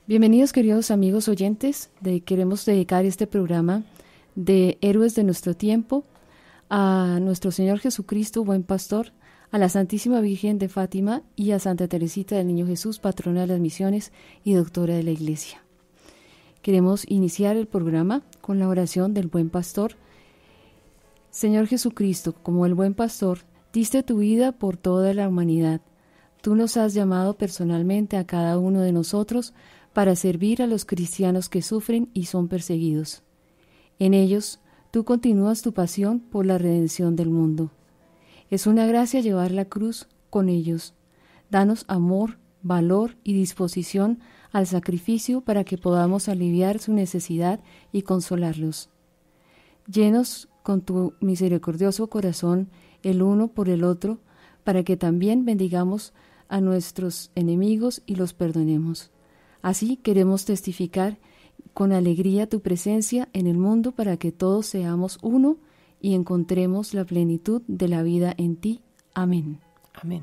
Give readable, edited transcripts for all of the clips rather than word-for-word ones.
Bienvenidos, queridos amigos oyentes. Queremos dedicar este programa de Héroes de nuestro tiempo a nuestro Señor Jesucristo, buen pastor, a la Santísima Virgen de Fátima y a Santa Teresita del Niño Jesús, patrona de las misiones y doctora de la Iglesia. Queremos iniciar el programa con la oración del buen pastor. Señor Jesucristo, como el buen pastor, diste tu vida por toda la humanidad. Tú nos has llamado personalmente a cada uno de nosotros para servir a los cristianos que sufren y son perseguidos. En ellos, tú continúas tu pasión por la redención del mundo. Es una gracia llevar la cruz con ellos. Danos amor, valor y disposición al sacrificio para que podamos aliviar su necesidad y consolarlos. Llenos con tu misericordioso corazón el uno por el otro, para que también bendigamos a nuestros enemigos y los perdonemos. Así queremos testificar con alegría tu presencia en el mundo para que todos seamos uno y encontremos la plenitud de la vida en ti. Amén. Amén.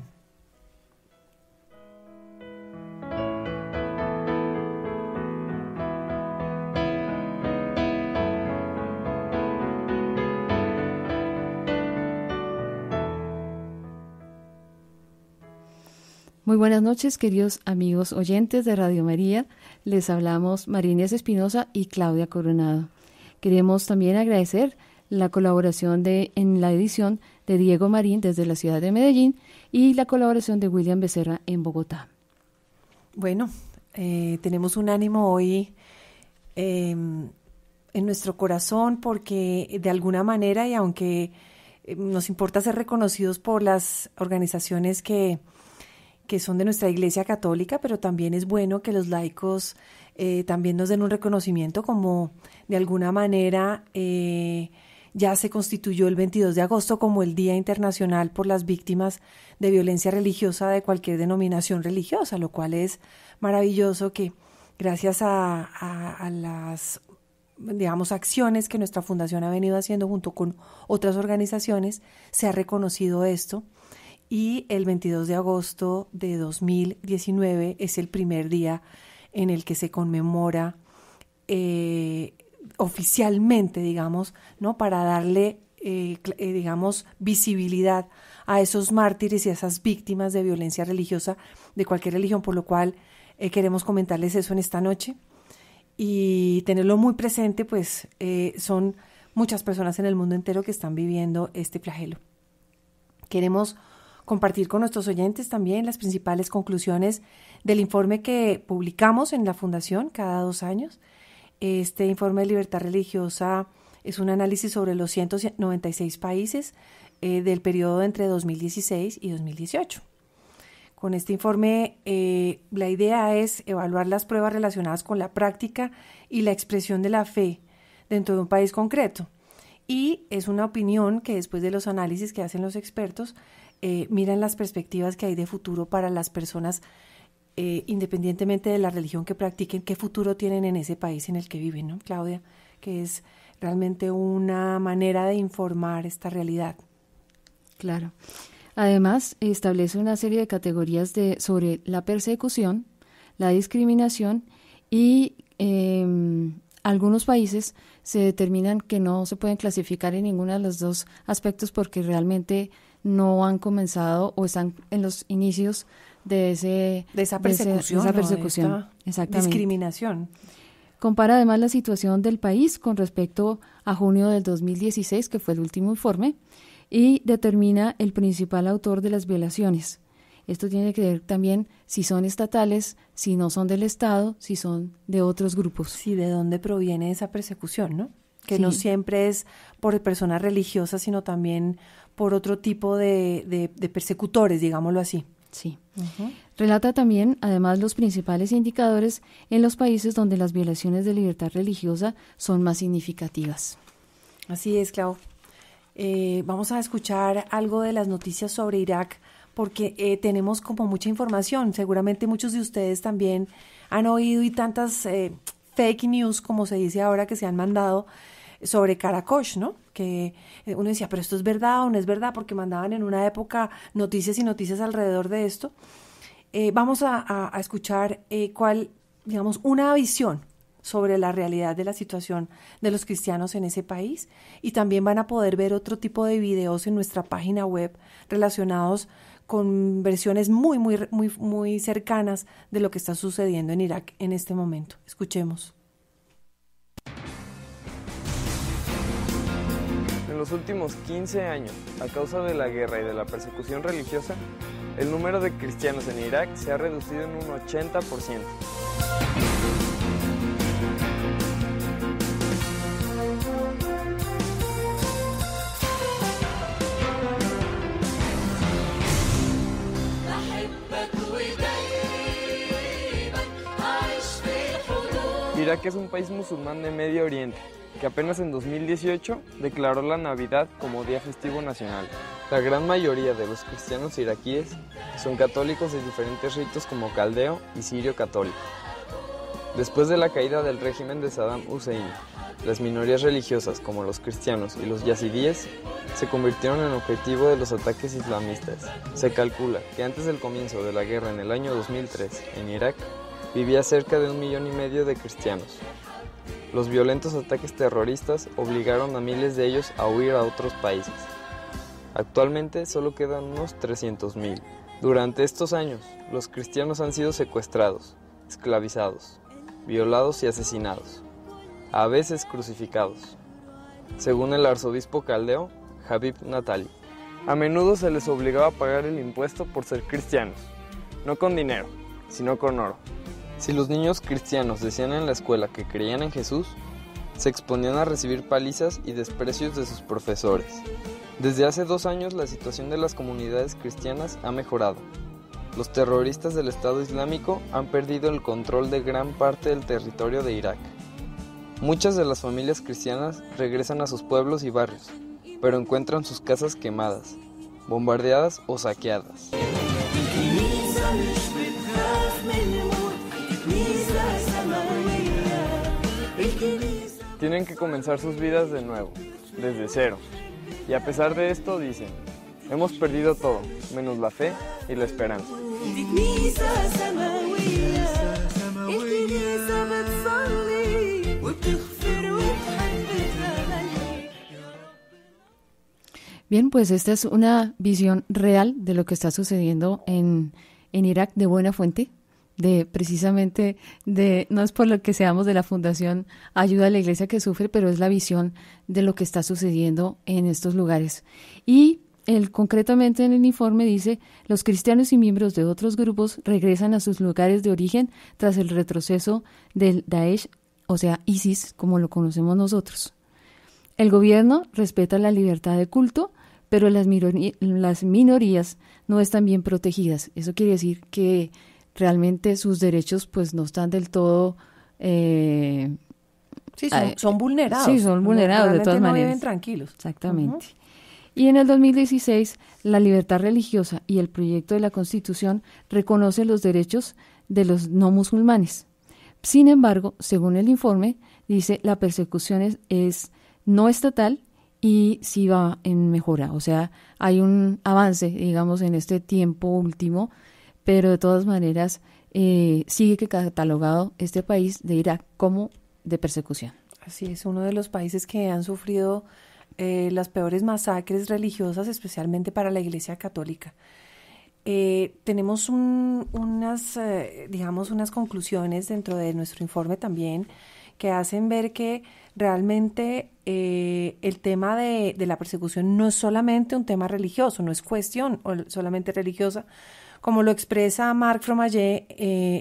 Muy buenas noches, queridos amigos oyentes de Radio María. Les hablamos María Inés Espinosa y Claudia Coronado. Queremos también agradecer la colaboración en la edición de Diego Marín desde la ciudad de Medellín y la colaboración de William Becerra en Bogotá. Bueno, tenemos un ánimo hoy en nuestro corazón porque de alguna manera, y aunque nos importa ser reconocidos por las organizaciones que son de nuestra Iglesia Católica, pero también es bueno que los laicos también nos den un reconocimiento, como de alguna manera ya se constituyó el 22 de agosto como el Día Internacional por las Víctimas de Violencia Religiosa de cualquier denominación religiosa, lo cual es maravilloso que gracias a las, digamos, acciones que nuestra fundación ha venido haciendo junto con otras organizaciones, se ha reconocido esto. Y el 22 de agosto de 2019 es el primer día en el que se conmemora oficialmente, digamos, ¿no? Para darle, digamos, visibilidad a esos mártires y a esas víctimas de violencia religiosa de cualquier religión, por lo cual queremos comentarles eso en esta noche y tenerlo muy presente, pues son muchas personas en el mundo entero que están viviendo este flagelo. Queremos compartir con nuestros oyentes también las principales conclusiones del informe que publicamos en la Fundación cada 2 años. Este informe de libertad religiosa es un análisis sobre los 196 países del periodo entre 2016 y 2018. Con este informe, la idea es evaluar las pruebas relacionadas con la práctica y la expresión de la fe dentro de un país concreto. Y es una opinión que después de los análisis que hacen los expertos, miran las perspectivas que hay de futuro para las personas, independientemente de la religión que practiquen, qué futuro tienen en ese país en el que viven, ¿no, Claudia? Que es realmente una manera de informar esta realidad. Claro. Además, establece una serie de categorías sobre la persecución, la discriminación y algunos países se determinan que no se pueden clasificar en ninguno de los dos aspectos porque realmente no han comenzado o están en los inicios de esa persecución. Exactamente. Discriminación. Compara además la situación del país con respecto a junio del 2016, que fue el último informe, y determina el principal autor de las violaciones. Esto tiene que ver también si son estatales, si no son del Estado, si son de otros grupos. Sí, de dónde proviene esa persecución, ¿no? Que sí. No siempre es por personas religiosas, sino también por otro tipo de persecutores, digámoslo así. Sí. Uh-huh. Relata también, además, los principales indicadores en los países donde las violaciones de libertad religiosa son más significativas. Así es, Clau. Vamos a escuchar algo de las noticias sobre Irak, porque tenemos como mucha información. Seguramente muchos de ustedes también han oído y tantas fake news, como se dice ahora, que se han mandado sobre Karakosh, ¿no? Que uno decía, pero esto es verdad o no es verdad, porque mandaban en una época noticias y noticias alrededor de esto. Vamos a escuchar cuál digamos, una visión sobre la realidad de la situación de los cristianos en ese país, y también van a poder ver otro tipo de videos en nuestra página web relacionados con versiones muy cercanas de lo que está sucediendo en Irak en este momento. Escuchemos. En los últimos 15 años, a causa de la guerra y de la persecución religiosa, el número de cristianos en Irak se ha reducido en un 80%. Irak es un país musulmán de Medio Oriente, que apenas en 2018 declaró la Navidad como día festivo nacional. La gran mayoría de los cristianos iraquíes son católicos de diferentes ritos como caldeo y sirio católico. Después de la caída del régimen de Saddam Hussein, las minorías religiosas como los cristianos y los yazidíes se convirtieron en objetivo de los ataques islamistas. Se calcula que antes del comienzo de la guerra en el año 2003 en Irak, vivía cerca de 1,5 millones de cristianos. Los violentos ataques terroristas obligaron a miles de ellos a huir a otros países. Actualmente solo quedan unos 300,000. Durante estos años, los cristianos han sido secuestrados, esclavizados, violados y asesinados, a veces crucificados. Según el arzobispo caldeo, Habib Natali, a menudo se les obligaba a pagar el impuesto por ser cristianos, no con dinero, sino con oro. Si los niños cristianos decían en la escuela que creían en Jesús, se exponían a recibir palizas y desprecios de sus profesores. Desde hace 2 años la situación de las comunidades cristianas ha mejorado. Los terroristas del Estado Islámico han perdido el control de gran parte del territorio de Irak. Muchas de las familias cristianas regresan a sus pueblos y barrios, pero encuentran sus casas quemadas, bombardeadas o saqueadas. Tienen que comenzar sus vidas de nuevo, desde cero. Y a pesar de esto dicen, hemos perdido todo, menos la fe y la esperanza. Bien, pues esta es una visión real de lo que está sucediendo en Irak, de buena fuente, no es por lo que seamos de la Fundación Ayuda a la Iglesia que Sufre, pero es la visión de lo que está sucediendo en estos lugares. Y concretamente en el informe dice, los cristianos y miembros de otros grupos regresan a sus lugares de origen tras el retroceso del Daesh, o sea, ISIS, como lo conocemos nosotros. El gobierno respeta la libertad de culto, pero las minorías no están bien protegidas. Eso quiere decir que realmente sus derechos pues no están del todo... son vulnerados. Sí, son vulnerados de todas maneras. No viven tranquilos. Exactamente. Y en el 2016, la libertad religiosa y el proyecto de la Constitución reconoce los derechos de los no musulmanes. Sin embargo, según el informe, dice la persecución es no estatal y sí va en mejora. O sea, hay un avance, digamos, en este tiempo último, pero de todas maneras sigue catalogado este país de Irak como de persecución. Así es, uno de los países que han sufrido las peores masacres religiosas, especialmente para la Iglesia Católica. Tenemos unas conclusiones dentro de nuestro informe también que hacen ver que realmente el tema de la persecución no es solamente un tema religioso, no es cuestión solamente religiosa, como lo expresa Marc Fromager,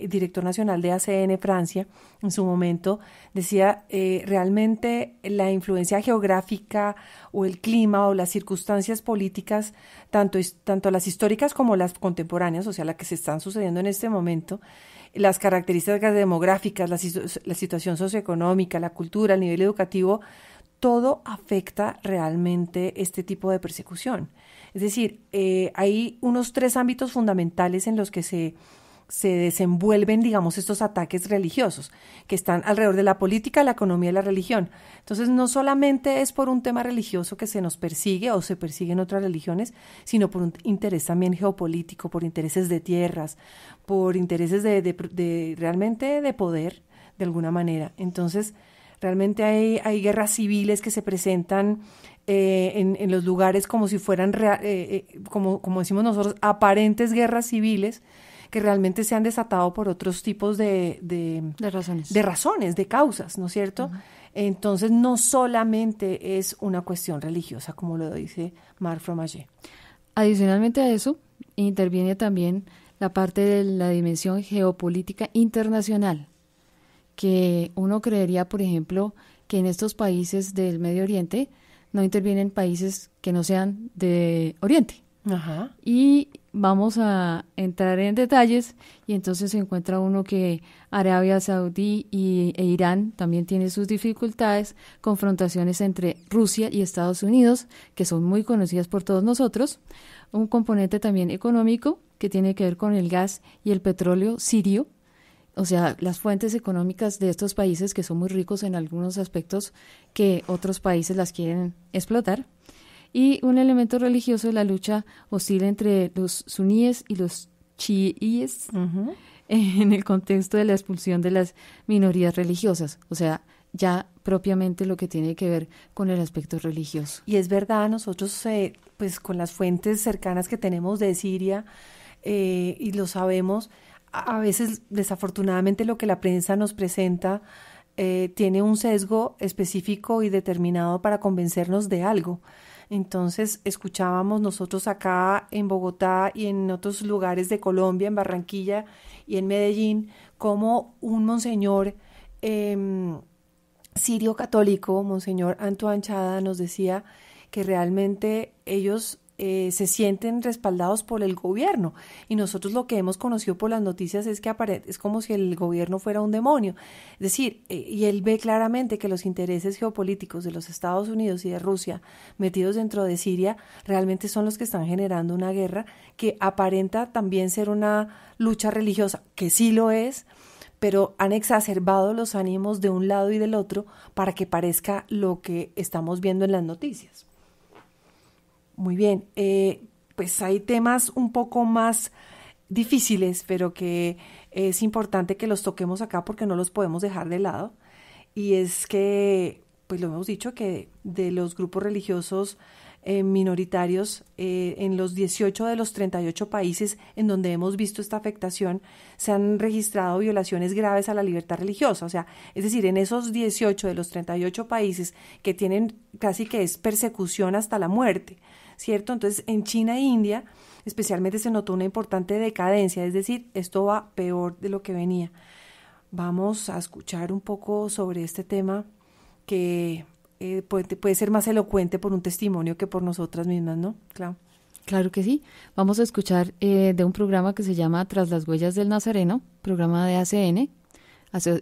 director nacional de ACN Francia, en su momento, decía, realmente la influencia geográfica o el clima o las circunstancias políticas, tanto las históricas como las contemporáneas, o sea, las que se están sucediendo en este momento, las características demográficas, la situación socioeconómica, la cultura, el nivel educativo, todo afecta realmente este tipo de persecución. Es decir, hay unos 3 ámbitos fundamentales en los que se se desenvuelven, digamos, estos ataques religiosos que están alrededor de la política, la economía y la religión. Entonces, no solamente es por un tema religioso que se nos persigue o se persiguen otras religiones, sino por un interés también geopolítico, por intereses de tierras, por intereses de realmente de poder, de alguna manera. Entonces, realmente hay guerras civiles que se presentan en los lugares como si fueran, como decimos nosotros, aparentes guerras civiles, que realmente se han desatado por otros tipos de razones, de causas, ¿no es cierto? Uh-huh. Entonces, no solamente es una cuestión religiosa, como lo dice Marc Fromager. Adicionalmente a eso, interviene también la parte de la dimensión geopolítica internacional, que uno creería, por ejemplo, que en estos países del Medio Oriente no intervienen países que no sean de Oriente. Ajá. Y vamos a entrar en detalles y entonces se encuentra uno que Arabia Saudí e Irán también tiene sus dificultades, confrontaciones entre Rusia y Estados Unidos, que son muy conocidas por todos nosotros, un componente también económico que tiene que ver con el gas y el petróleo sirio, o sea, las fuentes económicas de estos países que son muy ricos en algunos aspectos que otros países las quieren explotar. Y un elemento religioso de la lucha hostil entre los suníes y los chiíes uh-huh. en el contexto de la expulsión de las minorías religiosas, o sea, ya propiamente lo que tiene que ver con el aspecto religioso. Y es verdad, nosotros pues con las fuentes cercanas que tenemos de Siria, y lo sabemos, a veces desafortunadamente lo que la prensa nos presenta tiene un sesgo específico y determinado para convencernos de algo. Entonces escuchábamos nosotros acá en Bogotá y en otros lugares de Colombia, en Barranquilla y en Medellín, como un monseñor sirio católico, monseñor Antoine Chada, nos decía que realmente ellos se sienten respaldados por el gobierno, y nosotros lo que hemos conocido por las noticias es que es como si el gobierno fuera un demonio. Es decir, y él ve claramente que los intereses geopolíticos de los Estados Unidos y de Rusia metidos dentro de Siria realmente son los que están generando una guerra que aparenta también ser una lucha religiosa, que sí lo es, pero han exacerbado los ánimos de un lado y del otro para que parezca lo que estamos viendo en las noticias. Muy bien, pues hay temas un poco más difíciles, pero que es importante que los toquemos acá porque no los podemos dejar de lado. Y es que, pues lo hemos dicho, que de los grupos religiosos minoritarios, en los 18 de los 38 países en donde hemos visto esta afectación, se han registrado violaciones graves a la libertad religiosa. O sea, es decir, en esos 18 de los 38 países que tienen casi que es persecución hasta la muerte, ¿cierto? Entonces, en China e India, especialmente se notó una importante decadencia, es decir, esto va peor de lo que venía. Vamos a escuchar un poco sobre este tema que puede ser más elocuente por un testimonio que por nosotras mismas, ¿no? Claro que sí. Vamos a escuchar de un programa que se llama Tras las huellas del Nazareno, programa de ACN,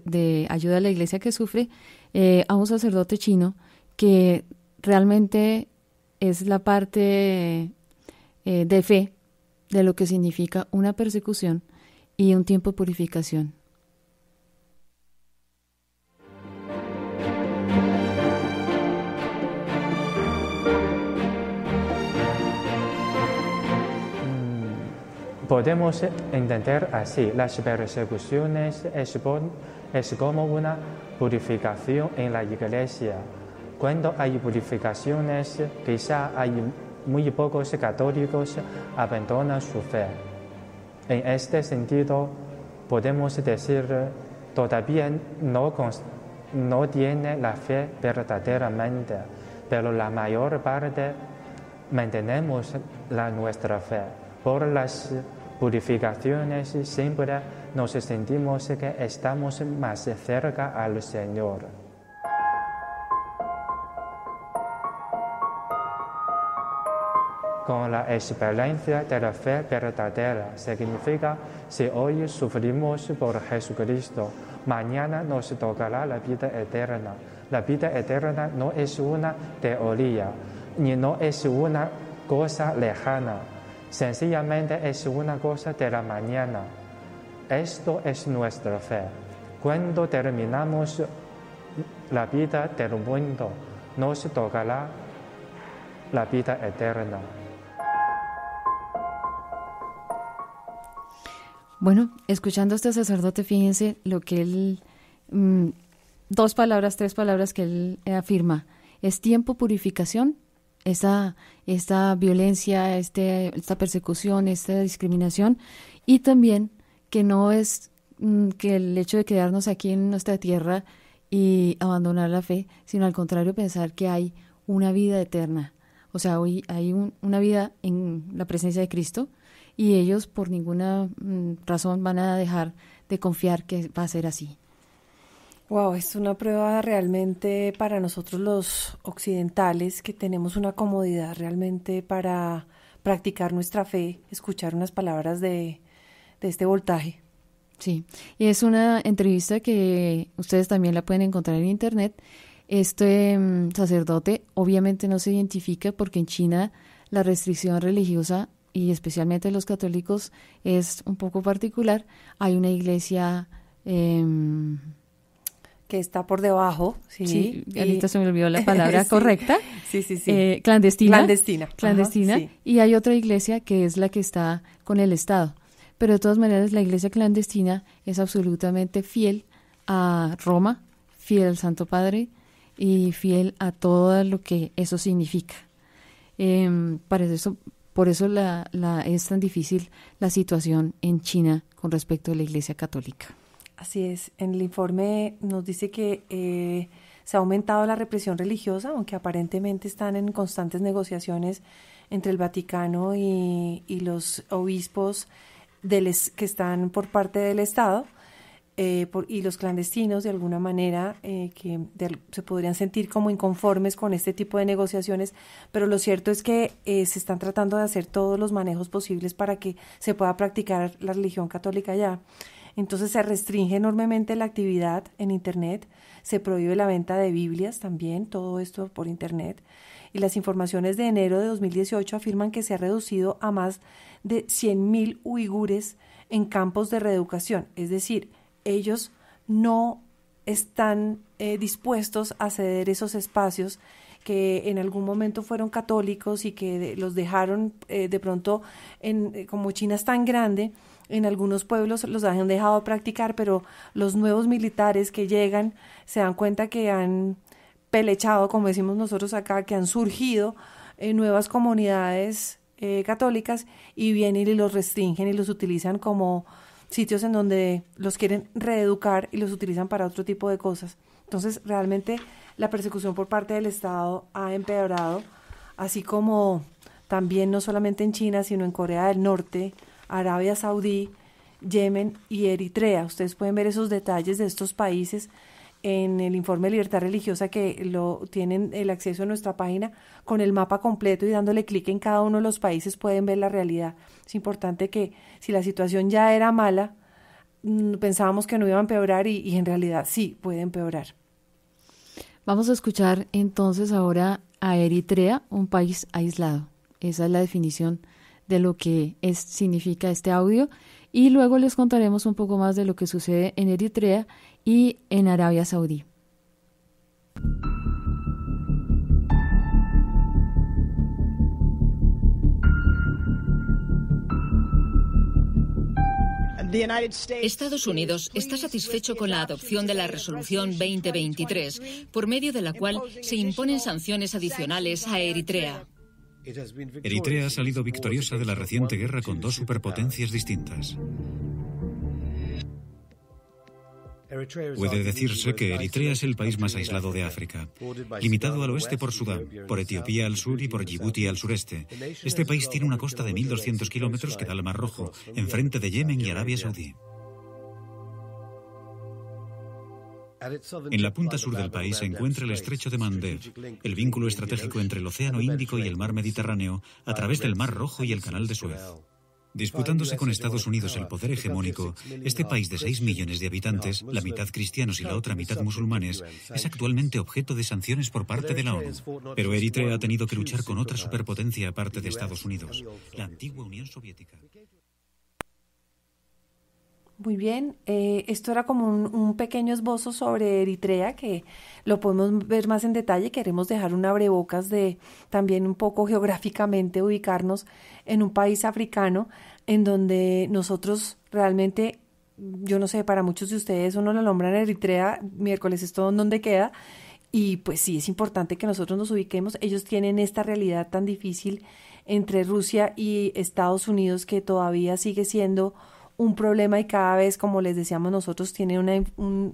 de Ayuda a la Iglesia que Sufre, a un sacerdote chino que realmente es la parte de fe de lo que significa una persecución y un tiempo de purificación. Podemos entender así, las persecuciones es como una purificación en la iglesia. Cuando hay purificaciones, quizá hay muy pocos católicos abandonan su fe. En este sentido, podemos decir, todavía no tiene la fe verdaderamente, pero la mayor parte mantenemos nuestra fe. Por las purificaciones siempre nos sentimos que estamos más cerca al Señor. Con la experiencia de la fe verdadera significa, si hoy sufrimos por Jesucristo, mañana nos tocará la vida eterna. La vida eterna no es una teoría, ni no es una cosa lejana. Sencillamente es una cosa de la mañana. Esto es nuestra fe. Cuando terminamos la vida del mundo, nos tocará la vida eterna. Bueno, escuchando a este sacerdote, fíjense lo que él, 2 palabras, 3 palabras que él afirma. Es tiempo, purificación, esta violencia, esta persecución, esta discriminación, y también que no es que el hecho de quedarnos aquí en nuestra tierra y abandonar la fe, sino al contrario, pensar que hay una vida eterna. O sea, hoy hay una vida en la presencia de Cristo, y ellos por ninguna razón van a dejar de confiar que va a ser así. Wow, es una prueba realmente para nosotros los occidentales, que tenemos una comodidad realmente para practicar nuestra fe, escuchar unas palabras de este voltaje. Sí, y es una entrevista que ustedes también la pueden encontrar en internet. Este sacerdote obviamente no se identifica, porque en China la restricción religiosa, y especialmente los católicos, es un poco particular. Hay una iglesia que está por debajo, sí, ahorita se me olvidó la palabra sí, correcta. Sí. Clandestina. Ajá, sí. Y hay otra iglesia que es la que está con el Estado. Pero de todas maneras, la iglesia clandestina es absolutamente fiel a Roma, fiel al Santo Padre y fiel a todo lo que eso significa. Por eso es tan difícil la situación en China con respecto a la Iglesia Católica. Así es. En el informe nos dice que se ha aumentado la represión religiosa, aunque aparentemente están en constantes negociaciones entre el Vaticano y los obispos que están por parte del Estado, y los clandestinos, de alguna manera, se podrían sentir como inconformes con este tipo de negociaciones, pero lo cierto es que se están tratando de hacer todos los manejos posibles para que se pueda practicar la religión católica allá. Entonces se restringe enormemente la actividad en Internet, se prohíbe la venta de Biblias también, todo esto por Internet, y las informaciones de enero de 2018 afirman que se ha reducido a más de 100.000 uigures en campos de reeducación, es decir, ellos no están dispuestos a ceder esos espacios que en algún momento fueron católicos y que los dejaron de pronto, como China es tan grande, en algunos pueblos los han dejado practicar, pero los nuevos militares que llegan se dan cuenta que han pelechado, como decimos nosotros acá, que han surgido nuevas comunidades católicas, y vienen y los restringen y los utilizan como sitios en donde los quieren reeducar y los utilizan para otro tipo de cosas. Entonces, realmente la persecución por parte del Estado ha empeorado, así como también no solamente en China, sino en Corea del Norte, Arabia Saudí, Yemen y Eritrea. Ustedes pueden ver esos detalles de estos países en el informe de libertad religiosa, que lo tienen el acceso en nuestra página con el mapa completo, y dándole clic en cada uno de los países pueden ver la realidad. Es importante que si la situación ya era mala, pensábamos que no iba a empeorar, y en realidad sí puede empeorar. Vamos a escuchar entonces ahora a Eritrea, un país aislado. Esa es la definición de lo que significa este audio, y luego les contaremos un poco más de lo que sucede en Eritrea y en Arabia Saudí. Estados Unidos está satisfecho con la adopción de la Resolución 2023, por medio de la cual se imponen sanciones adicionales a Eritrea. Eritrea ha salido victoriosa de la reciente guerra con 2 superpotencias distintas. Puede decirse que Eritrea es el país más aislado de África, limitado al oeste por Sudán, por Etiopía al sur y por Djibouti al sureste. Este país tiene una costa de 1.200 kilómetros que da al Mar Rojo, enfrente de Yemen y Arabia Saudí. En la punta sur del país se encuentra el estrecho de Mandev, el vínculo estratégico entre el Océano Índico y el Mar Mediterráneo a través del Mar Rojo y el Canal de Suez. Disputándose con Estados Unidos el poder hegemónico, este país de 6 millones de habitantes, la mitad cristianos y la otra mitad musulmanes, es actualmente objeto de sanciones por parte de la ONU. Pero Eritrea ha tenido que luchar con otra superpotencia aparte de Estados Unidos, la antigua Unión Soviética. Muy bien, esto era como un pequeño esbozo sobre Eritrea que lo podemos ver más en detalle. Queremos dejar un abrebocas de también un poco geográficamente ubicarnos en un país africano en donde nosotros realmente, yo no sé, para muchos de ustedes uno lo nombran Eritrea, miércoles es todo en donde queda, y pues sí, es importante que nosotros nos ubiquemos. Ellos tienen esta realidad tan difícil entre Rusia y Estados Unidos que todavía sigue siendo un problema y cada vez, como les decíamos nosotros, tiene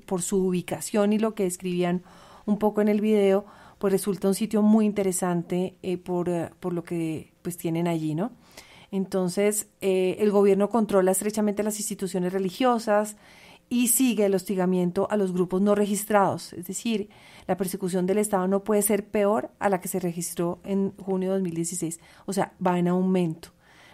por su ubicación y lo que escribían un poco en el video, pues resulta un sitio muy interesante por lo que pues tienen allí, ¿no? Entonces, el gobierno controla estrechamente las instituciones religiosas y sigue el hostigamiento a los grupos no registrados, es decir, la persecución del Estado no puede ser peor a la que se registró en junio de 2016, o sea, va en aumento,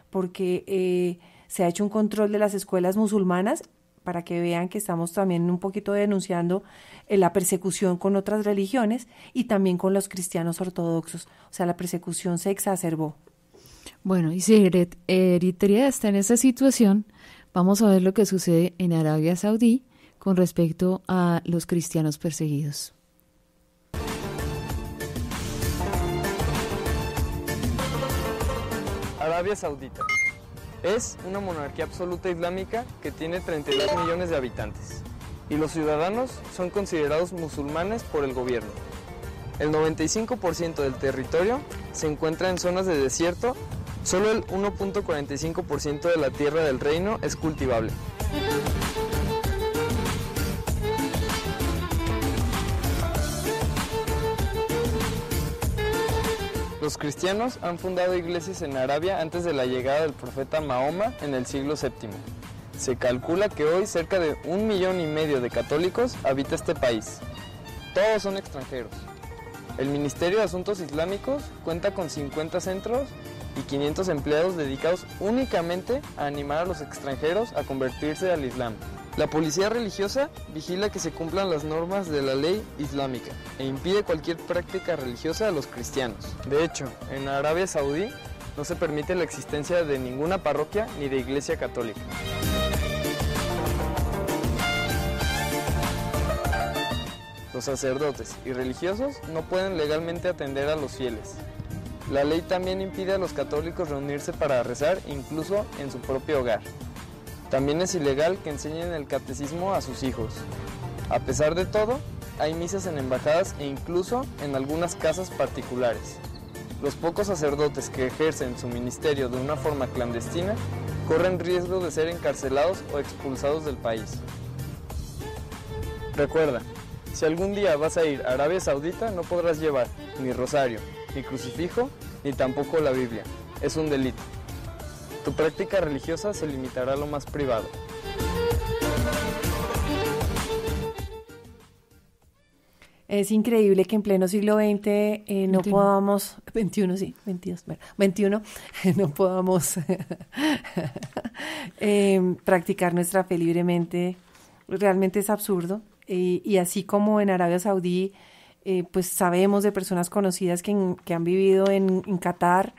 porque se ha hecho un control de las escuelas musulmanas para que vean que estamos también un poquito denunciando la persecución con otras religiones y también con los cristianos ortodoxos. O sea, la persecución se exacerbó. Bueno, y si Eritrea está en esa situación, vamos a ver lo que sucede en Arabia Saudí con respecto a los cristianos perseguidos. Arabia Saudita es una monarquía absoluta islámica que tiene 32 millones de habitantes y los ciudadanos son considerados musulmanes por el gobierno. El 95% del territorio se encuentra en zonas de desierto, solo el 1.45% de la tierra del reino es cultivable. Los cristianos han fundado iglesias en Arabia antes de la llegada del profeta Mahoma en el siglo VII. Se calcula que hoy cerca de 1,5 millones de católicos habita este país. Todos son extranjeros. El Ministerio de Asuntos Islámicos cuenta con 50 centros y 500 empleados dedicados únicamente a animar a los extranjeros a convertirse al Islam. La policía religiosa vigila que se cumplan las normas de la ley islámica e impide cualquier práctica religiosa a los cristianos. De hecho, en Arabia Saudí no se permite la existencia de ninguna parroquia ni de iglesia católica. Los sacerdotes y religiosos no pueden legalmente atender a los fieles. La ley también impide a los católicos reunirse para rezar incluso en su propio hogar. También es ilegal que enseñen el catecismo a sus hijos. A pesar de todo, hay misas en embajadas e incluso en algunas casas particulares. Los pocos sacerdotes que ejercen su ministerio de una forma clandestina corren riesgo de ser encarcelados o expulsados del país. Recuerda, si algún día vas a ir a Arabia Saudita, no podrás llevar ni rosario, ni crucifijo, ni tampoco la Biblia. Es un delito. Tu práctica religiosa se limitará a lo más privado. Es increíble que en pleno siglo XX no 21. podamos, 21, sí, 22, bueno, 21, no podamos practicar nuestra fe libremente. Realmente es absurdo. Y así como en Arabia Saudí, pues sabemos de personas conocidas que han vivido en Qatar,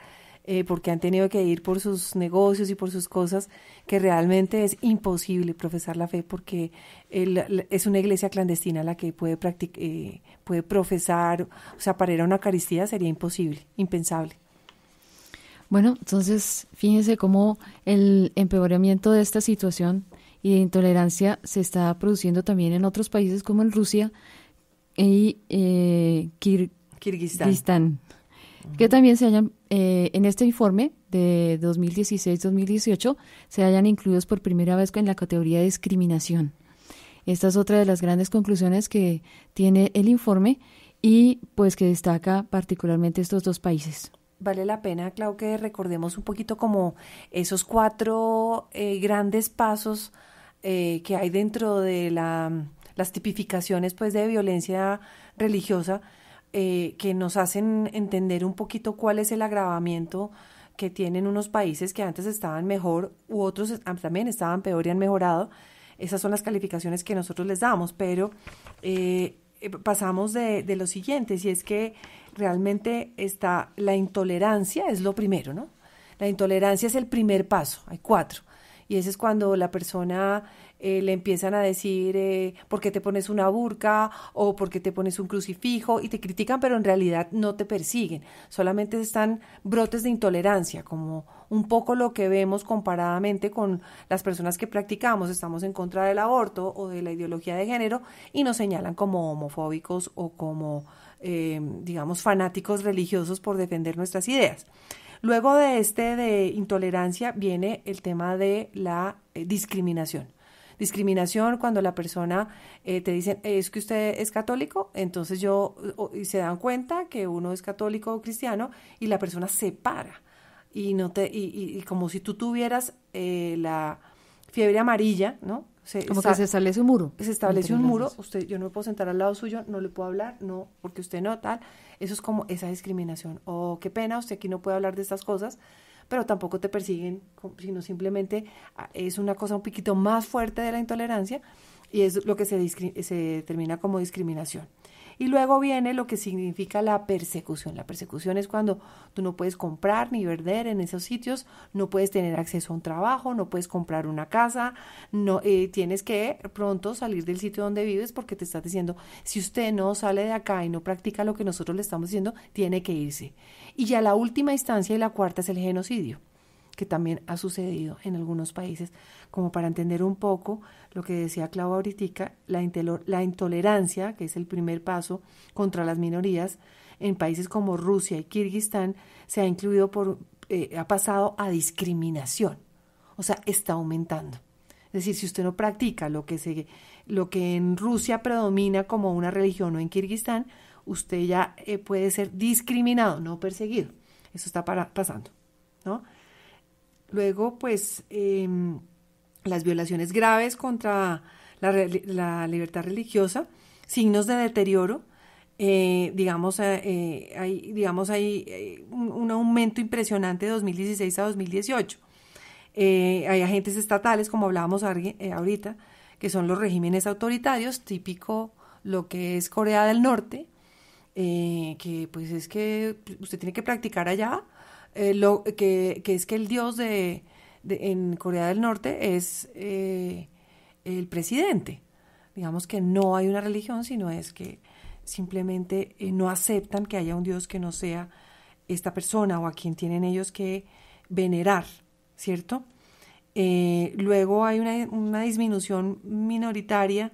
porque han tenido que ir por sus negocios y por sus cosas, que realmente es imposible profesar la fe porque es una iglesia clandestina la que puede profesar, o sea, para ir a una Eucaristía sería imposible, impensable. Bueno, entonces fíjense cómo el empeoramiento de esta situación y de intolerancia se está produciendo también en otros países como en Rusia y Kirguistán, que también se hayan, en este informe de 2016-2018, se hayan incluidos por primera vez en la categoría de discriminación. Esta es otra de las grandes conclusiones que tiene el informe y pues que destaca particularmente estos dos países. Vale la pena, Clau, que recordemos un poquito como esos 4 grandes pasos que hay dentro de las tipificaciones pues de violencia religiosa, que nos hacen entender un poquito cuál es el agravamiento que tienen unos países que antes estaban mejor u otros también estaban peor y han mejorado. Esas son las calificaciones que nosotros les damos, pero pasamos de lo siguiente, si es que realmente la intolerancia es lo primero, ¿no? La intolerancia es el primer paso, hay 4. Y ese es cuando la persona le empiezan a decir ¿por qué te pones una burka? O ¿por qué te pones un crucifijo? Y te critican, pero en realidad no te persiguen. Solamente están brotes de intolerancia, como un poco lo que vemos comparadamente con las personas que practicamos, estamos en contra del aborto o de la ideología de género y nos señalan como homofóbicos o como, digamos, fanáticos religiosos por defender nuestras ideas. Luego de intolerancia viene el tema de la discriminación. Discriminación cuando la persona te dice, ¿es que usted es católico? Entonces y se dan cuenta que uno es católico o cristiano y la persona se para. Y como si tú tuvieras la fiebre amarilla, ¿no? Como que se establece un muro. Se establece un muro, yo no me puedo sentar al lado suyo, no le puedo hablar, no, porque usted no, tal. Eso es como esa discriminación. Oh, qué pena, usted aquí no puede hablar de estas cosas, pero tampoco te persiguen, sino simplemente es una cosa un poquito más fuerte de la intolerancia y es lo que se determina como discriminación. Y luego viene lo que significa la persecución. La persecución es cuando tú no puedes comprar ni vender en esos sitios, no puedes tener acceso a un trabajo, no puedes comprar una casa, no tienes que pronto salir del sitio donde vives porque te estás diciendo, si usted no sale de acá y no practica lo que nosotros le estamos diciendo, tiene que irse. Y ya la última instancia y la cuarta es el genocidio, que también ha sucedido en algunos países, como para entender un poco lo que decía Clau ahorita, la intolerancia, que es el primer paso contra las minorías, en países como Rusia y Kirguistán, se ha incluido ha pasado a discriminación, o sea, está aumentando. Es decir, si usted no practica lo que en Rusia predomina como una religión o en Kirguistán, usted ya puede ser discriminado, no perseguido. Eso está pasando, ¿no? Luego, pues, las violaciones graves contra la libertad religiosa, signos de deterioro, hay un aumento impresionante de 2016 a 2018. Hay agentes estatales, como hablábamos ahorita, que son los regímenes autoritarios, típico lo que es Corea del Norte, que pues es que usted tiene que practicar allá, que es que el dios en Corea del Norte es el presidente. Digamos que no hay una religión, sino es que simplemente no aceptan que haya un dios que no sea esta persona o a quien tienen ellos que venerar, ¿cierto? Luego hay una disminución minoritaria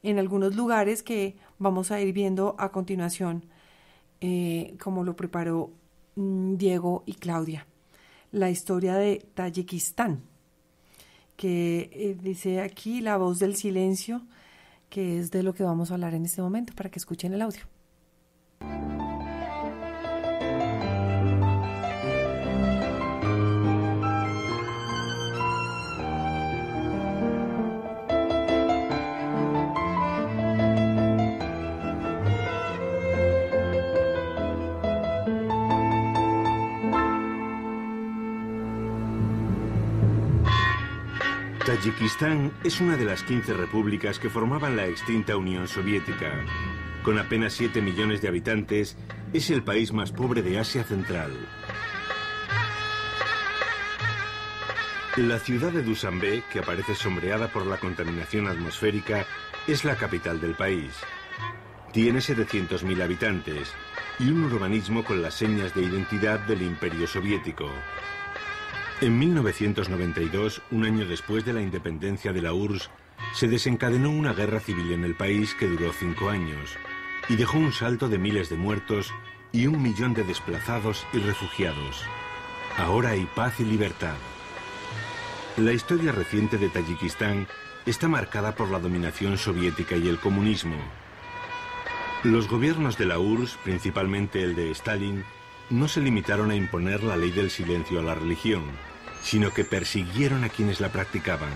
en algunos lugares que vamos a ir viendo a continuación, como lo preparó Diego y Claudia. La historia de Tayikistán, que dice aquí La voz del silencio, que es de lo que vamos a hablar en este momento, para que escuchen el audio. Tayikistán es una de las 15 repúblicas que formaban la extinta Unión Soviética. Con apenas 7 millones de habitantes, es el país más pobre de Asia Central. La ciudad de Dushanbe, que aparece sombreada por la contaminación atmosférica, es la capital del país. Tiene 700.000 habitantes y un urbanismo con las señas de identidad del Imperio Soviético. En 1992, un año después de la independencia de la URSS, se desencadenó una guerra civil en el país que duró 5 años y dejó un salto de miles de muertos y 1 millón de desplazados y refugiados. Ahora hay paz y libertad. La historia reciente de Tayikistán está marcada por la dominación soviética y el comunismo. Los gobiernos de la URSS, principalmente el de Stalin, no se limitaron a imponer la ley del silencio a la religión, sino que persiguieron a quienes la practicaban.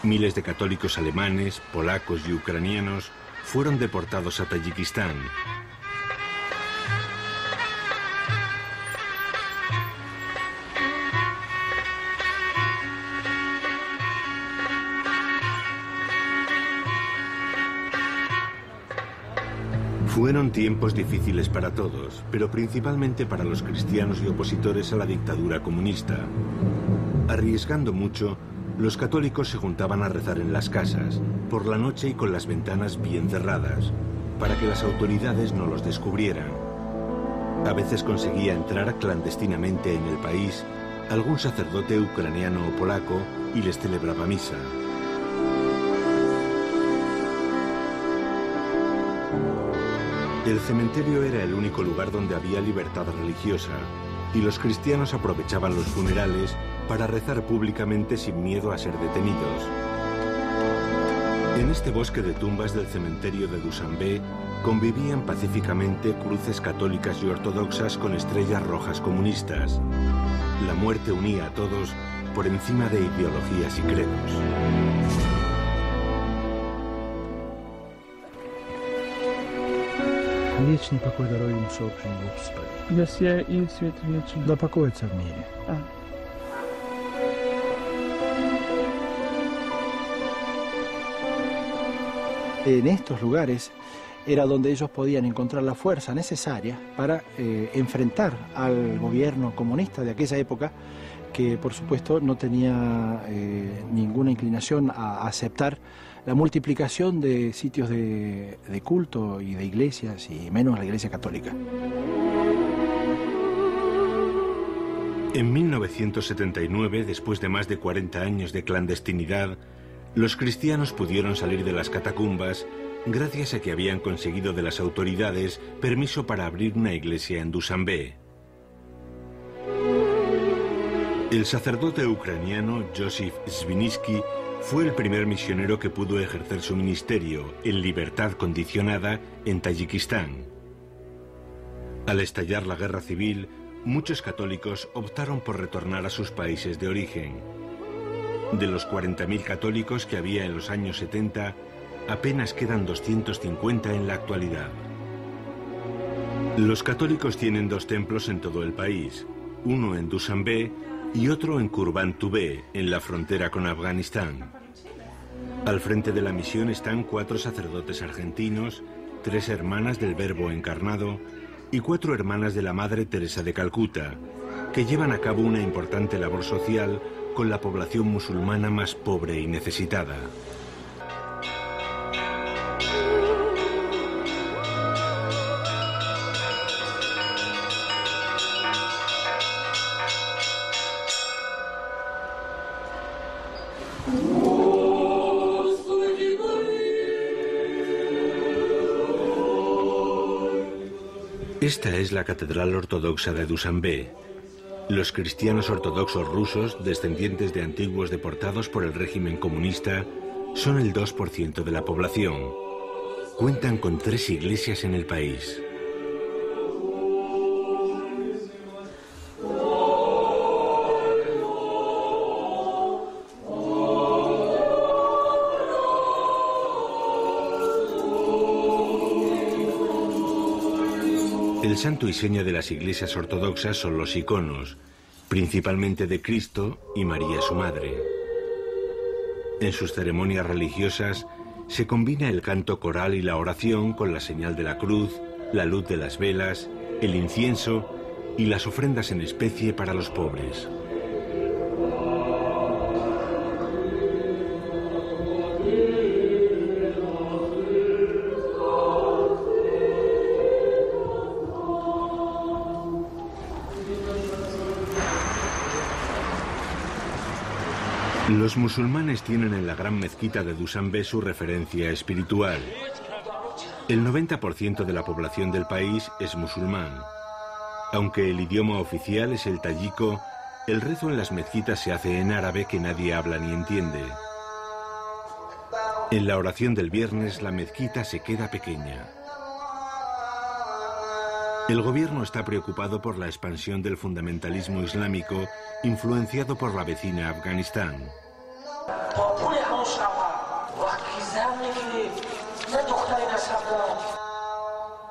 Miles de católicos alemanes, polacos y ucranianos fueron deportados a Tayikistán. Fueron tiempos difíciles para todos, pero principalmente para los cristianos y opositores a la dictadura comunista. Arriesgando mucho, los católicos se juntaban a rezar en las casas, por la noche y con las ventanas bien cerradas, para que las autoridades no los descubrieran. A veces conseguía entrar clandestinamente en el país algún sacerdote ucraniano o polaco y les celebraba misa. El cementerio era el único lugar donde había libertad religiosa, y los cristianos aprovechaban los funerales para rezar públicamente sin miedo a ser detenidos. En este bosque de tumbas del cementerio de Dušanbe convivían pacíficamente cruces católicas y ortodoxas con estrellas rojas comunistas. La muerte unía a todos por encima de ideologías y credos. Вечный покой даруй им всеобщему Господи. Да сия и свет вечный. Да покоится в мире. En estos lugares era donde ellos podían encontrar la fuerza necesaria para enfrentar al gobierno comunista de aquella época, que por supuesto no tenía ninguna inclinación a aceptar la multiplicación de sitios de culto y de iglesias, y menos la Iglesia Católica. En 1979, después de más de 40 años de clandestinidad, los cristianos pudieron salir de las catacumbas gracias a que habían conseguido de las autoridades permiso para abrir una iglesia en Dušanbe. El sacerdote ucraniano Josif Svinicki fue el primer misionero que pudo ejercer su ministerio en libertad condicionada en Tayikistán. Al estallar la guerra civil, muchos católicos optaron por retornar a sus países de origen. De los 40.000 católicos que había en los años 70, apenas quedan 250 en la actualidad. Los católicos tienen dos templos en todo el país, uno en Dušanbe y otro en Kurban-Tube, en la frontera con Afganistán. Al frente de la misión están 4 sacerdotes argentinos, 3 hermanas del Verbo encarnado y 4 hermanas de la Madre Teresa de Calcuta, que llevan a cabo una importante labor social con la población musulmana más pobre y necesitada. Esta es la Catedral Ortodoxa de Dušanbe. Los cristianos ortodoxos rusos, descendientes de antiguos deportados por el régimen comunista, son el 2% de la población. Cuentan con 3 iglesias en el país. El santo y seña de las iglesias ortodoxas son los iconos, principalmente de Cristo y María su Madre. En sus ceremonias religiosas se combina el canto coral y la oración con la señal de la cruz, la luz de las velas, el incienso y las ofrendas en especie para los pobres. Los musulmanes tienen en la gran mezquita de Dušanbe su referencia espiritual. El 90% de la población del país es musulmán. Aunque el idioma oficial es el tayiko, el rezo en las mezquitas se hace en árabe que nadie habla ni entiende. En la oración del viernes la mezquita se queda pequeña. El gobierno está preocupado por la expansión del fundamentalismo islámico influenciado por la vecina Afganistán.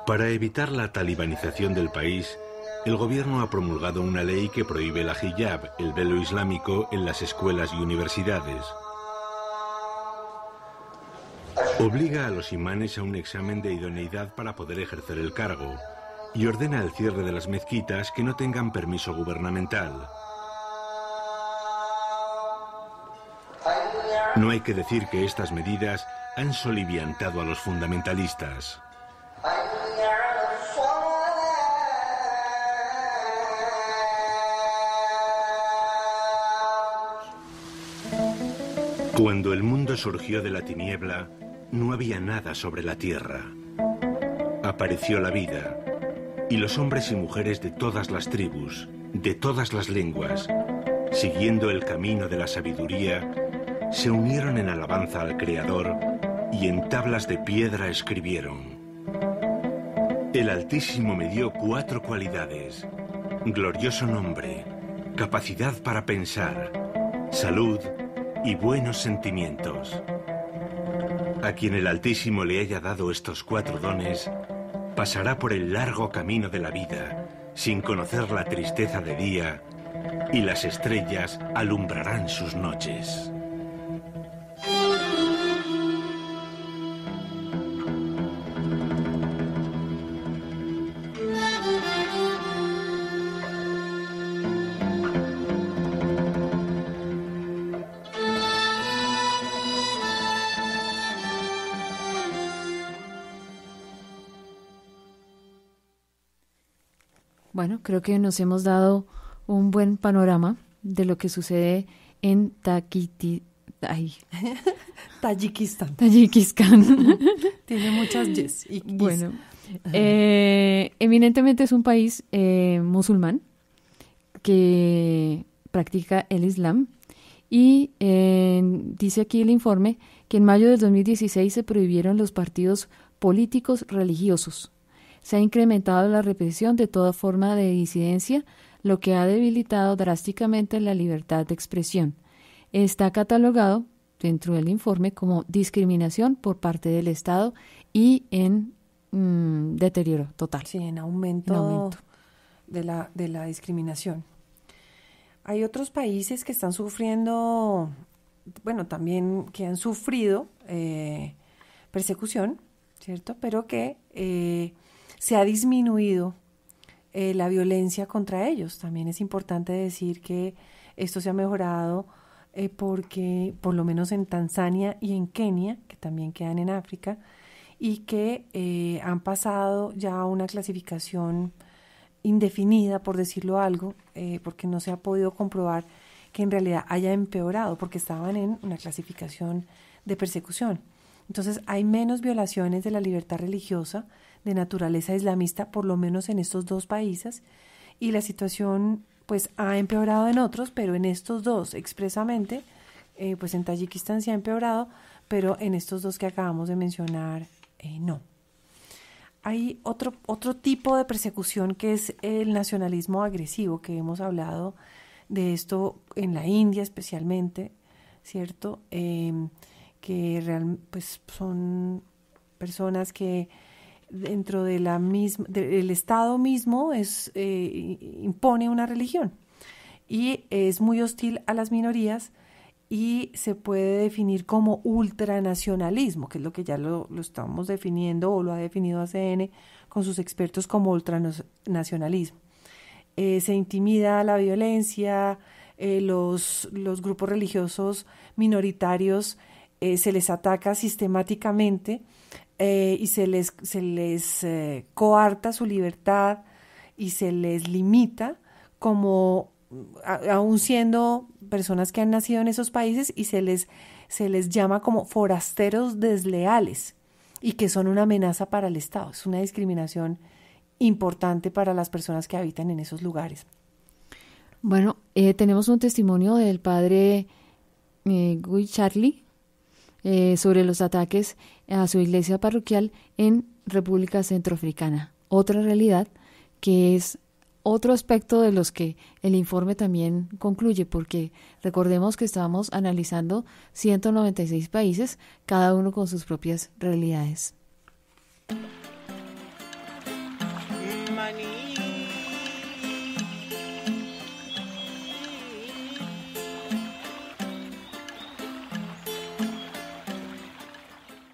Para evitar la talibanización del país, el gobierno ha promulgado una ley que prohíbe la hijab, el velo islámico, en las escuelas y universidades. Obliga a los imanes a un examen de idoneidad para poder ejercer el cargo y ordena el cierre de las mezquitas que no tengan permiso gubernamental. No hay que decir que estas medidas han soliviantado a los fundamentalistas. Cuando el mundo surgió de la tiniebla, no había nada sobre la tierra. Apareció la vida, y los hombres y mujeres de todas las tribus, de todas las lenguas, siguiendo el camino de la sabiduría, se unieron en alabanza al Creador y en tablas de piedra escribieron. El Altísimo me dio 4 cualidades: glorioso nombre, capacidad para pensar, salud y buenos sentimientos. A quien el Altísimo le haya dado estos 4 dones, pasará por el largo camino de la vida, sin conocer la tristeza de día, y las estrellas alumbrarán sus noches. Bueno, creo que nos hemos dado un buen panorama de lo que sucede en Tayikistán. Tiene muchas yes. Bueno, eminentemente es un país musulmán que practica el Islam y dice aquí el informe que en mayo del 2016 se prohibieron los partidos políticos religiosos. Se ha incrementado la represión de toda forma de disidencia, lo que ha debilitado drásticamente la libertad de expresión. Está catalogado dentro del informe como discriminación por parte del Estado y en deterioro total. Sí, en aumento. De la discriminación. Hay otros países que están sufriendo, bueno, también que han sufrido persecución, ¿cierto? Pero que se ha disminuido la violencia contra ellos. También es importante decir que esto se ha mejorado porque por lo menos en Tanzania y en Kenia, que también quedan en África, y que han pasado ya a una clasificación indefinida, por decirlo algo, porque no se ha podido comprobar que en realidad haya empeorado, porque estaban en una clasificación de persecución. Entonces hay menos violaciones de la libertad religiosa de naturaleza islamista, por lo menos en estos 2 países, y la situación pues ha empeorado en otros, pero en estos 2 expresamente, pues en Tayikistán sí ha empeorado, pero en estos 2 que acabamos de mencionar, no. Hay otro tipo de persecución que es el nacionalismo agresivo, que hemos hablado de esto en la India especialmente, ¿cierto? Que pues son personas que dentro de del Estado mismo impone una religión y es muy hostil a las minorías y se puede definir como ultranacionalismo, que es lo que ya lo estamos definiendo o lo ha definido ACN con sus expertos como ultranacionalismo. Se intimida la violencia, los grupos religiosos minoritarios se les ataca sistemáticamente y se les coarta su libertad y se les limita como aún siendo personas que han nacido en esos países, y se les llama como forasteros desleales y que son una amenaza para el Estado. Es una discriminación importante para las personas que habitan en esos lugares. Bueno, tenemos un testimonio del padre Guy Charlie sobre los ataques a su iglesia parroquial en República Centroafricana. Otra realidad que es otro aspecto de los que el informe también concluye, porque recordemos que estábamos analizando 196 países, cada uno con sus propias realidades.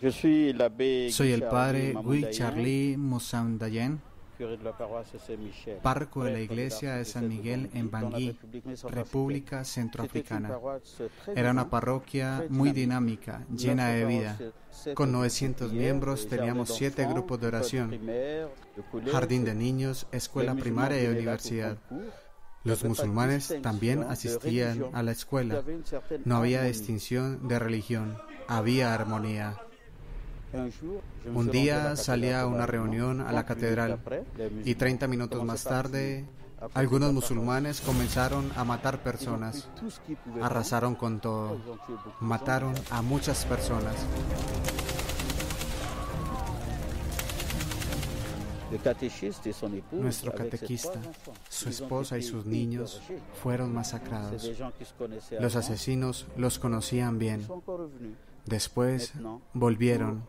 Soy el padre Guy Charlie Moussandayen Párroco de la iglesia de San Miguel en Bangui, República Centroafricana. Era una parroquia muy dinámica, llena de vida. Con 900 miembros teníamos 7 grupos de oración, jardín de niños, escuela primaria y universidad. Los musulmanes también asistían a la escuela. No había distinción de religión, había armonía. Un día salí a una reunión a la catedral y 30 minutos más tarde algunos musulmanes comenzaron a matar personas. Arrasaron con todo. Mataron a muchas personas. Nuestro catequista, su esposa y sus niños fueron masacrados. Los asesinos los conocían bien. Después volvieron,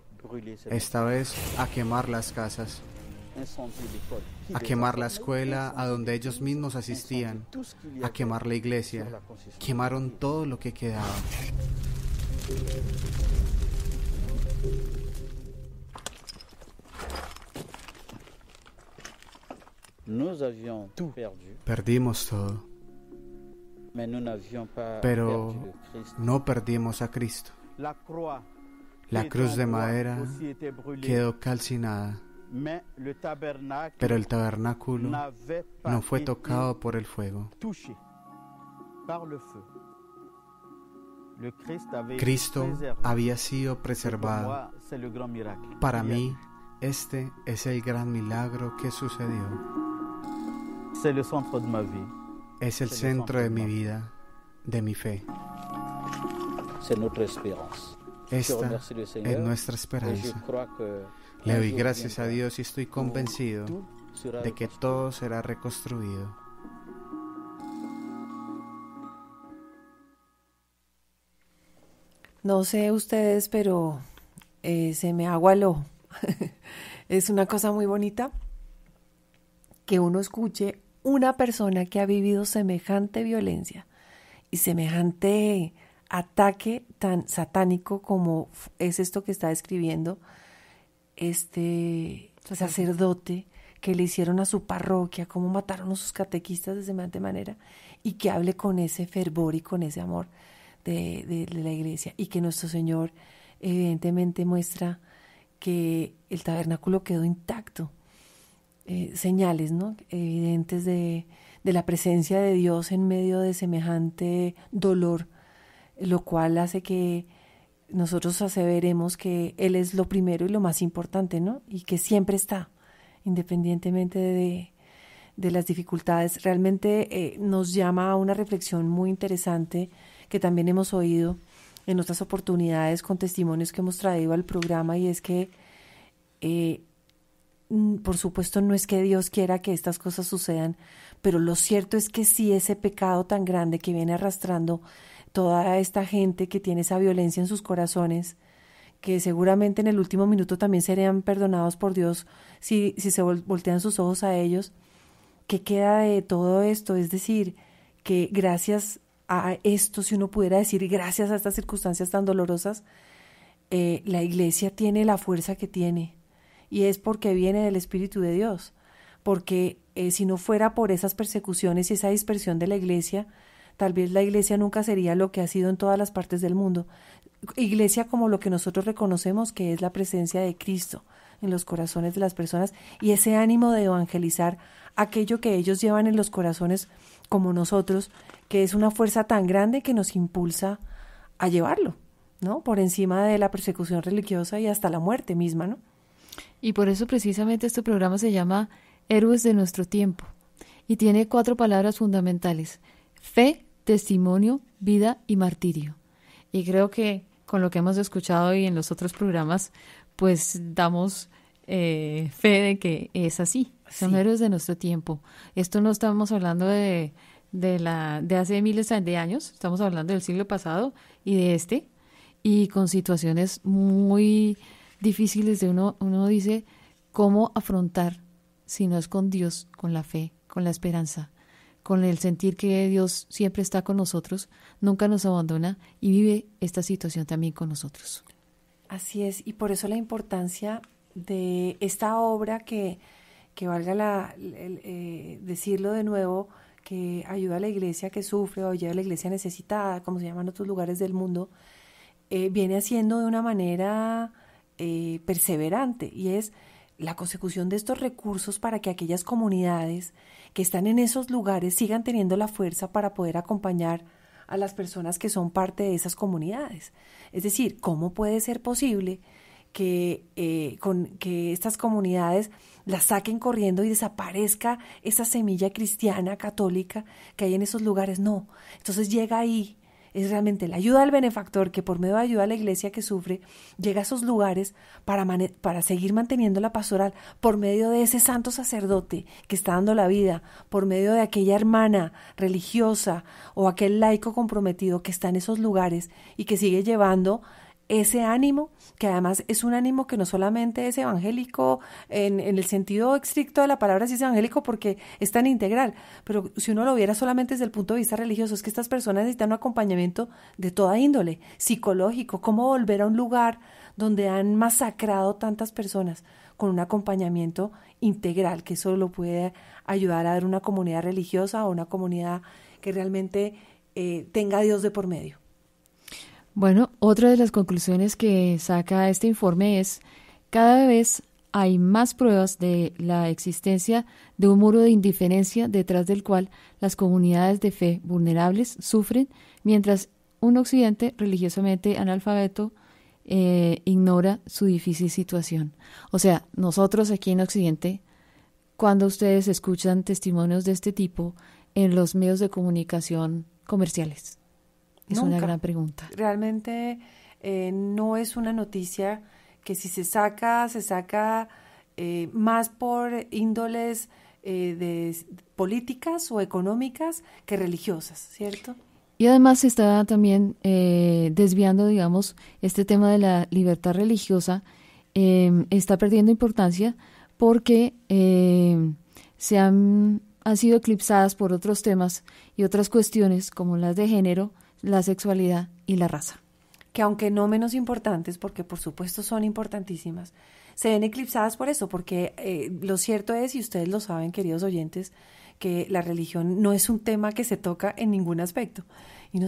esta vez a quemar las casas, a quemar la escuela a donde ellos mismos asistían, a quemar la iglesia. Quemaron todo lo que quedaba. Perdimos todo, pero no perdimos a Cristo. La cruz de madera quedó calcinada, pero el tabernáculo no fue tocado por el fuego. Cristo había sido preservado. Para mí, este es el gran milagro que sucedió. Es el centro de mi vida, de mi fe. Esta es nuestra esperanza. Le doy gracias a Dios y estoy convencido de que todo será reconstruido. No sé ustedes, pero se me agua el ojo. Es una cosa muy bonita que uno escuche una persona que ha vivido semejante violencia y semejante ataque tan satánico como es esto que está describiendo este sacerdote, que le hicieron a su parroquia, cómo mataron a sus catequistas de semejante manera, y que hable con ese fervor y con ese amor de la iglesia, y que nuestro Señor evidentemente muestra que el tabernáculo quedó intacto. Señales, ¿no?, evidentes de la presencia de Dios en medio de semejante dolor, lo cual hace que nosotros aseveremos que Él es lo primero y lo más importante, ¿no?, y que siempre está, independientemente de las dificultades. Realmente nos llama a una reflexión muy interesante que también hemos oído en otras oportunidades con testimonios que hemos traído al programa, y es que por supuesto no es que Dios quiera que estas cosas sucedan, pero lo cierto es que sí, ese pecado tan grande que viene arrastrando toda esta gente que tiene esa violencia en sus corazones, que seguramente en el último minuto también serían perdonados por Dios si se voltean sus ojos a ellos. ¿Qué queda de todo esto? Es decir, que gracias a esto, si uno pudiera decir gracias a estas circunstancias tan dolorosas, la iglesia tiene la fuerza que tiene, y es porque viene del Espíritu de Dios, porque si no fuera por esas persecuciones y esa dispersión de la iglesia, tal vez la iglesia nunca sería lo que ha sido en todas las partes del mundo. Iglesia como lo que nosotros reconocemos que es la presencia de Cristo en los corazones de las personas, y ese ánimo de evangelizar aquello que ellos llevan en los corazones como nosotros, que es una fuerza tan grande que nos impulsa a llevarlo, ¿no?, por encima de la persecución religiosa y hasta la muerte misma, ¿no? Y por eso precisamente este programa se llama Héroes de nuestro tiempo, y tiene 4 palabras fundamentales: fe, testimonio, vida y martirio. Y creo que con lo que hemos escuchado y en los otros programas, pues damos fe de que es así. Son héroes de nuestro tiempo. Esto no estamos hablando de hace miles de años, estamos hablando del siglo pasado y de este, y con situaciones muy difíciles de uno dice, ¿cómo afrontar si no es con Dios, con la fe, con la esperanza, con el sentir que Dios siempre está con nosotros, nunca nos abandona y vive esta situación también con nosotros? Así es, y por eso la importancia de esta obra que que valga decirlo de nuevo, que ayuda a la iglesia que sufre o ayuda a la iglesia necesitada, como se llama en otros lugares del mundo, viene haciendo de una manera perseverante, y es la consecución de estos recursos para que aquellas comunidades que están en esos lugares sigan teniendo la fuerza para poder acompañar a las personas que son parte de esas comunidades. Es decir, ¿cómo puede ser posible que estas comunidades las saquen corriendo y desaparezca esa semilla cristiana, católica que hay en esos lugares? No. Entonces llega ahí, es realmente la ayuda del benefactor que por medio de ayuda a la iglesia que sufre, llega a esos lugares para seguir manteniendo la pastoral por medio de ese santo sacerdote que está dando la vida, por medio de aquella hermana religiosa o aquel laico comprometido que está en esos lugares y que sigue llevando ese ánimo, que además es un ánimo que no solamente es evangélico en el sentido estricto de la palabra, sí es evangélico porque es tan integral, pero si uno lo viera solamente desde el punto de vista religioso, es que estas personas necesitan un acompañamiento de toda índole, psicológico, cómo volver a un lugar donde han masacrado tantas personas, con un acompañamiento integral, que eso lo puede ayudar a dar una comunidad religiosa o una comunidad que realmente tenga a Dios de por medio. Bueno, otra de las conclusiones que saca este informe es: cada vez hay más pruebas de la existencia de un muro de indiferencia detrás del cual las comunidades de fe vulnerables sufren, mientras un occidente religiosamente analfabeto ignora su difícil situación. O sea, nosotros aquí en Occidente, cuando ustedes escuchan testimonios de este tipo en los medios de comunicación comerciales, es Nunca. una gran pregunta. Realmente no es una noticia que si se saca más por índoles de políticas o económicas que religiosas, ¿cierto? Y además se está también desviando, digamos, este tema de la libertad religiosa, está perdiendo importancia porque han sido eclipsadas por otros temas y otras cuestiones como las de género, la sexualidad y la raza. Que aunque no menos importantes, porque por supuesto son importantísimas, se ven eclipsadas por eso, porque lo cierto es, y ustedes lo saben, queridos oyentes, que la religión no es un tema que se toca en ningún aspecto.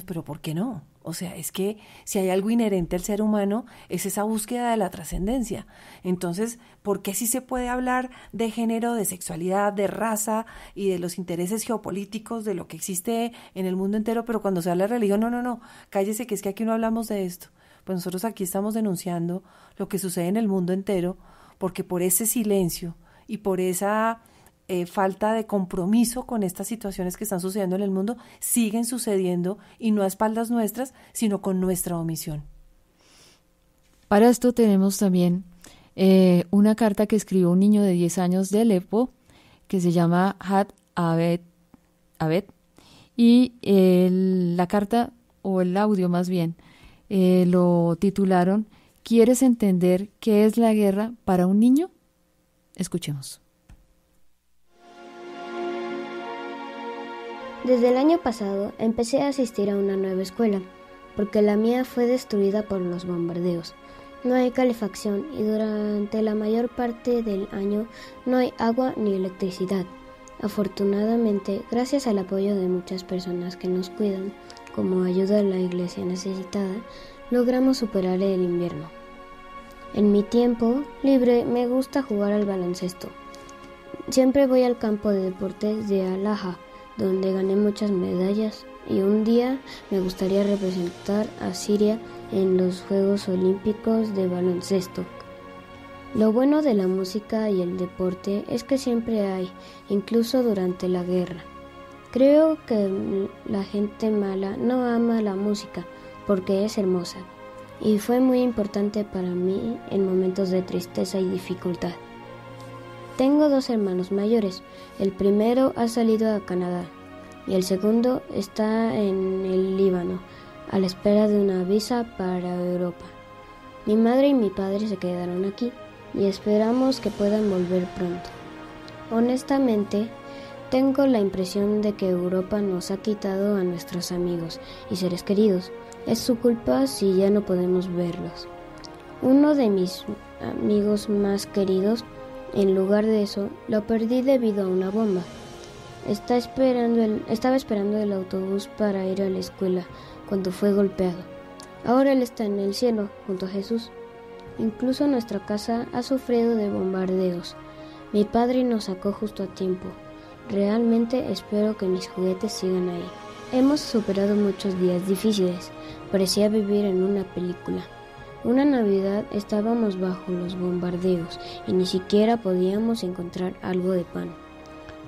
Pero ¿por qué no? O sea, es que si hay algo inherente al ser humano, es esa búsqueda de la trascendencia. Entonces, ¿por qué sí se puede hablar de género, de sexualidad, de raza y de los intereses geopolíticos, de lo que existe en el mundo entero? Pero cuando se habla de religión, no, cállese, que es que aquí no hablamos de esto. Pues nosotros aquí estamos denunciando lo que sucede en el mundo entero, porque por ese silencio y por esa falta de compromiso con estas situaciones que están sucediendo en el mundo, siguen sucediendo, y no a espaldas nuestras, sino con nuestra omisión. Para esto tenemos también una carta que escribió un niño de 10 años de Alepo, que se llama Had Abed, y la carta, o el audio más bien, lo titularon ¿Quieres entender qué es la guerra para un niño? Escuchemos. Desde el año pasado empecé a asistir a una nueva escuela, porque la mía fue destruida por los bombardeos. No hay calefacción y durante la mayor parte del año no hay agua ni electricidad. Afortunadamente, gracias al apoyo de muchas personas que nos cuidan, como ayuda a la iglesia necesitada, logramos superar el invierno. En mi tiempo libre me gusta jugar al baloncesto. Siempre voy al campo de deportes de Al-Ahha, donde gané muchas medallas, y un día me gustaría representar a Siria en los Juegos Olímpicos de baloncesto. Lo bueno de la música y el deporte es que siempre hay, incluso durante la guerra. Creo que la gente mala no ama la música porque es hermosa, y fue muy importante para mí en momentos de tristeza y dificultad. Tengo 2 hermanos mayores. El primero ha salido a Canadá y el segundo está en el Líbano, a la espera de una visa para Europa. Mi madre y mi padre se quedaron aquí y esperamos que puedan volver pronto. Honestamente, tengo la impresión de que Europa nos ha quitado a nuestros amigos y seres queridos. Es su culpa si ya no podemos verlos. Uno de mis amigos más queridos En lugar de eso, lo perdí debido a una bomba. Estaba esperando el autobús para ir a la escuela cuando fue golpeado. Ahora él está en el cielo, junto a Jesús. Incluso nuestra casa ha sufrido de bombardeos. Mi padre nos sacó justo a tiempo. Realmente espero que mis juguetes sigan ahí. Hemos superado muchos días difíciles. Parecía vivir en una película. Una Navidad estábamos bajo los bombardeos y ni siquiera podíamos encontrar algo de pan.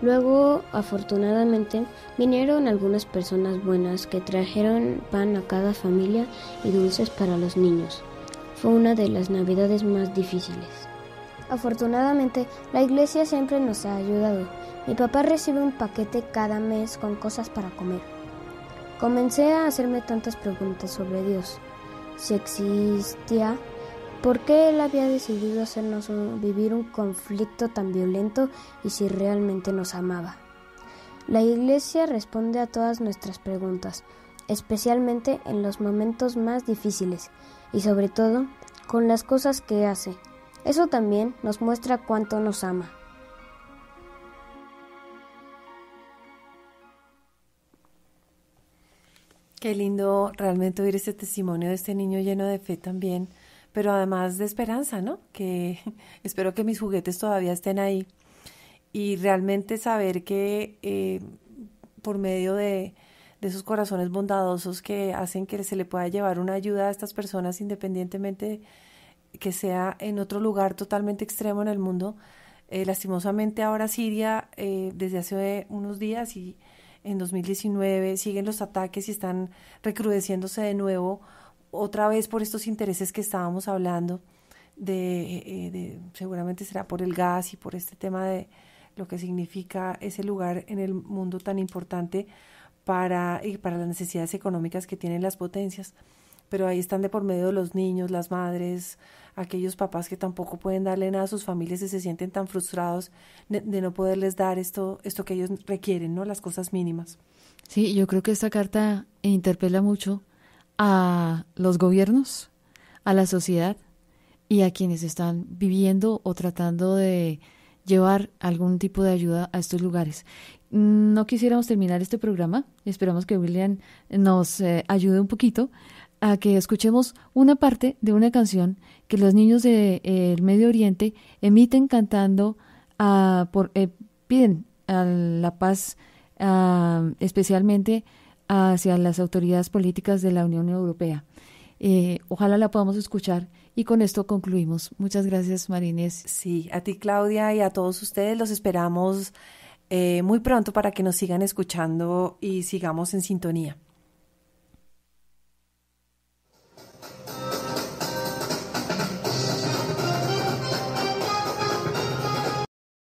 Luego, afortunadamente, vinieron algunas personas buenas que trajeron pan a cada familia y dulces para los niños. Fue una de las Navidades más difíciles. Afortunadamente, la iglesia siempre nos ha ayudado. Mi papá recibe un paquete cada mes con cosas para comer. Comencé a hacerme tantas preguntas sobre Dios. Si existía, ¿por qué Él había decidido hacernos vivir un conflicto tan violento y si realmente nos amaba? La Iglesia responde a todas nuestras preguntas, especialmente en los momentos más difíciles y sobre todo con las cosas que hace. Eso también nos muestra cuánto nos ama. Qué lindo realmente oír este testimonio de este niño lleno de fe también, pero además de esperanza, ¿no? Que espero que mis juguetes todavía estén ahí y realmente saber que por medio de esos corazones bondadosos que hacen que se le pueda llevar una ayuda a estas personas independientemente que sea en otro lugar totalmente extremo en el mundo. Lastimosamente ahora Siria, desde hace unos días y en 2019 siguen los ataques y están recrudeciéndose de nuevo, otra vez por estos intereses que estábamos hablando, seguramente será por el gas y por este tema de lo que significa ese lugar en el mundo tan importante para las necesidades económicas que tienen las potencias. Pero ahí están de por medio de los niños, las madres, aquellos papás que tampoco pueden darle nada a sus familias y se sienten tan frustrados de no poderles dar esto que ellos requieren, ¿no? Las cosas mínimas. Sí, yo creo que esta carta interpela mucho a los gobiernos, a la sociedad y a quienes están viviendo o tratando de llevar algún tipo de ayuda a estos lugares. No quisiéramos terminar este programa, esperamos que William nos ayude un poquito a que escuchemos una parte de una canción que los niños del Medio Oriente emiten cantando, piden a la paz, especialmente hacia las autoridades políticas de la Unión Europea. Ojalá la podamos escuchar y con esto concluimos. Muchas gracias, María Inés. Sí, a ti, Claudia, y a todos ustedes los esperamos muy pronto para que nos sigan escuchando y sigamos en sintonía.